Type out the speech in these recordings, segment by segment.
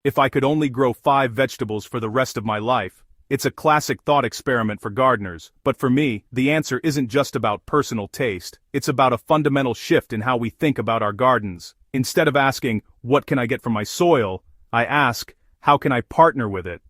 If I could only grow 5 vegetables for the rest of my life. It's a classic thought experiment for gardeners, but for me, the answer isn't just about personal taste, it's about a fundamental shift in how we think about our gardens. Instead of asking, what can I get from my soil, I ask, how can I partner with it?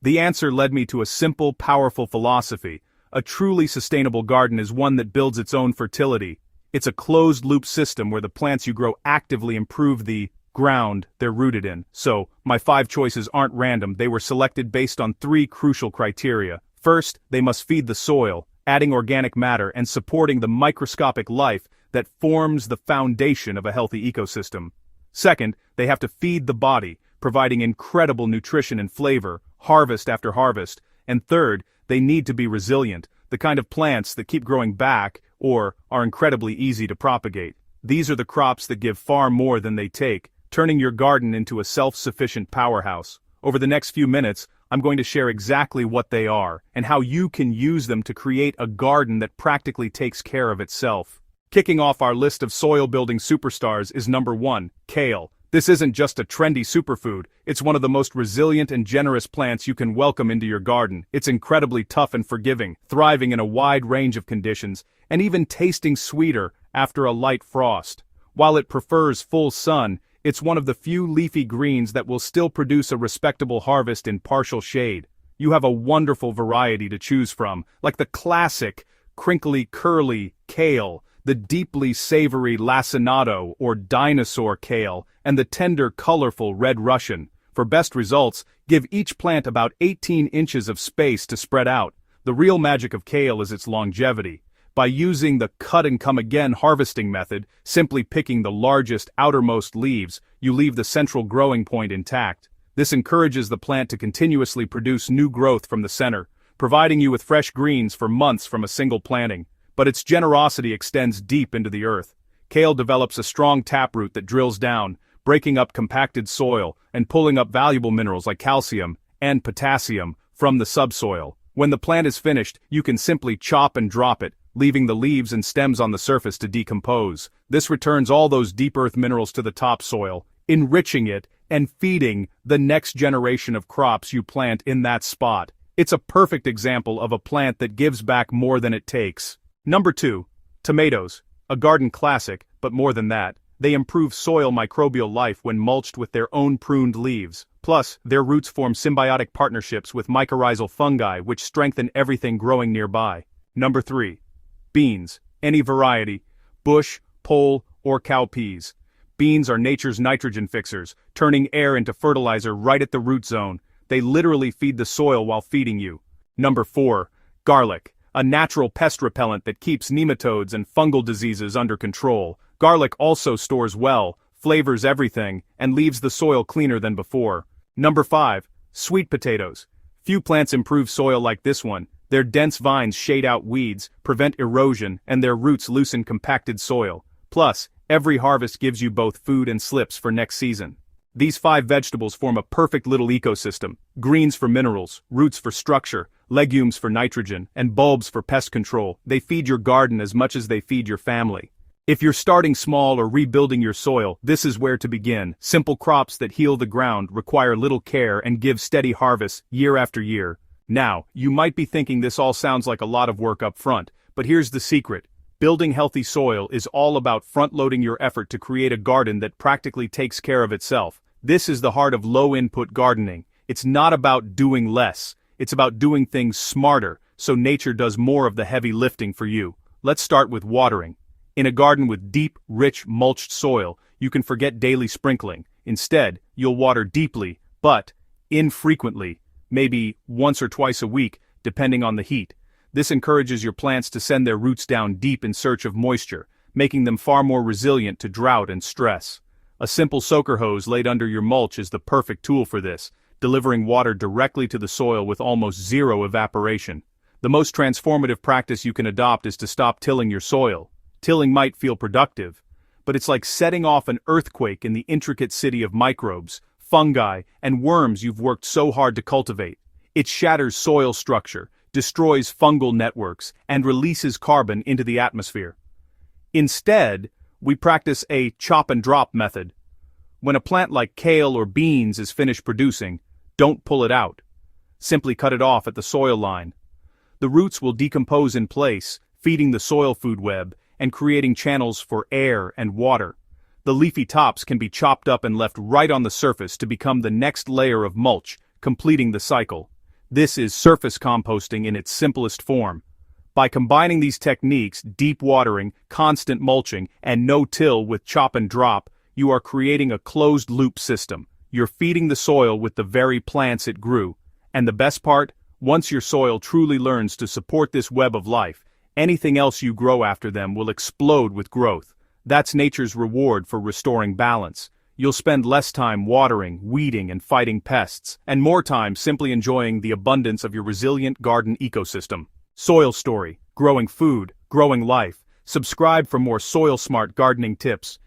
The answer led me to a simple, powerful philosophy. A truly sustainable garden is one that builds its own fertility. It's a closed-loop system where the plants you grow actively improve the ground they're rooted in. So, my 5 choices aren't random, they were selected based on 3 crucial criteria. First, they must feed the soil, adding organic matter and supporting the microscopic life that forms the foundation of a healthy ecosystem. Second, they have to feed the body, providing incredible nutrition and flavor, harvest after harvest. And third, they need to be resilient, the kind of plants that keep growing back or are incredibly easy to propagate. These are the crops that give far more than they take, turning your garden into a self-sufficient powerhouse. Over the next few minutes, I'm going to share exactly what they are, and how you can use them to create a garden that practically takes care of itself. Kicking off our list of soil-building superstars is number 1, kale. This isn't just a trendy superfood, it's one of the most resilient and generous plants you can welcome into your garden. It's incredibly tough and forgiving, thriving in a wide range of conditions, and even tasting sweeter after a light frost. While it prefers full sun, it's one of the few leafy greens that will still produce a respectable harvest in partial shade. You have a wonderful variety to choose from, like the classic, crinkly curly kale, the deeply savory lacinato or dinosaur kale, and the tender colorful red Russian. For best results, give each plant about 18 inches of space to spread out. The real magic of kale is its longevity. By using the cut-and-come-again harvesting method, simply picking the largest outermost leaves, you leave the central growing point intact. This encourages the plant to continuously produce new growth from the center, providing you with fresh greens for months from a single planting. But its generosity extends deep into the earth. Kale develops a strong taproot that drills down, breaking up compacted soil and pulling up valuable minerals like calcium and potassium from the subsoil. When the plant is finished, you can simply chop and drop it, leaving the leaves and stems on the surface to decompose. This returns all those deep earth minerals to the topsoil, enriching it and feeding the next generation of crops you plant in that spot. It's a perfect example of a plant that gives back more than it takes. Number 2. Tomatoes. A garden classic, but more than that. They improve soil microbial life when mulched with their own pruned leaves. Plus, their roots form symbiotic partnerships with mycorrhizal fungi which strengthen everything growing nearby. Number 3. Beans. Any variety. Bush, pole, or cowpeas. Beans are nature's nitrogen fixers, turning air into fertilizer right at the root zone. They literally feed the soil while feeding you. Number 4. Garlic. A natural pest repellent that keeps nematodes and fungal diseases under control. Garlic also stores well, flavors everything, and leaves the soil cleaner than before. Number 5. Sweet potatoes. Few plants improve soil like this one. Their dense vines shade out weeds, prevent erosion, and their roots loosen compacted soil. Plus, every harvest gives you both food and slips for next season. These 5 vegetables form a perfect little ecosystem. Greens for minerals, roots for structure, legumes for nitrogen, and bulbs for pest control. They feed your garden as much as they feed your family. If you're starting small or rebuilding your soil, this is where to begin. Simple crops that heal the ground, require little care, and give steady harvests year after year. Now, you might be thinking this all sounds like a lot of work up front, but here's the secret. Building healthy soil is all about front-loading your effort to create a garden that practically takes care of itself. This is the heart of low-input gardening. It's not about doing less. It's about doing things smarter, so nature does more of the heavy lifting for you. Let's start with watering. In a garden with deep, rich, mulched soil, you can forget daily sprinkling. Instead, you'll water deeply, but infrequently, maybe once or twice a week, depending on the heat. This encourages your plants to send their roots down deep in search of moisture, making them far more resilient to drought and stress. A simple soaker hose laid under your mulch is the perfect tool for this, delivering water directly to the soil with almost zero evaporation. The most transformative practice you can adopt is to stop tilling your soil. Tilling might feel productive, but it's like setting off an earthquake in the intricate city of microbes, fungi, and worms you've worked so hard to cultivate. It shatters soil structure, destroys fungal networks, and releases carbon into the atmosphere. Instead, we practice a chop-and-drop method. When a plant like kale or beans is finished producing, don't pull it out. Simply cut it off at the soil line. The roots will decompose in place, feeding the soil food web and creating channels for air and water. The leafy tops can be chopped up and left right on the surface to become the next layer of mulch, completing the cycle. This is surface composting in its simplest form. By combining these techniques, deep watering, constant mulching, and no-till with chop and drop, you are creating a closed-loop system. You're feeding the soil with the very plants it grew. And the best part? Once your soil truly learns to support this web of life, anything else you grow after them will explode with growth. That's nature's reward for restoring balance. You'll spend less time watering, weeding, and fighting pests, and more time simply enjoying the abundance of your resilient garden ecosystem. Soil Story, growing food, growing life. Subscribe for more soil-smart gardening tips.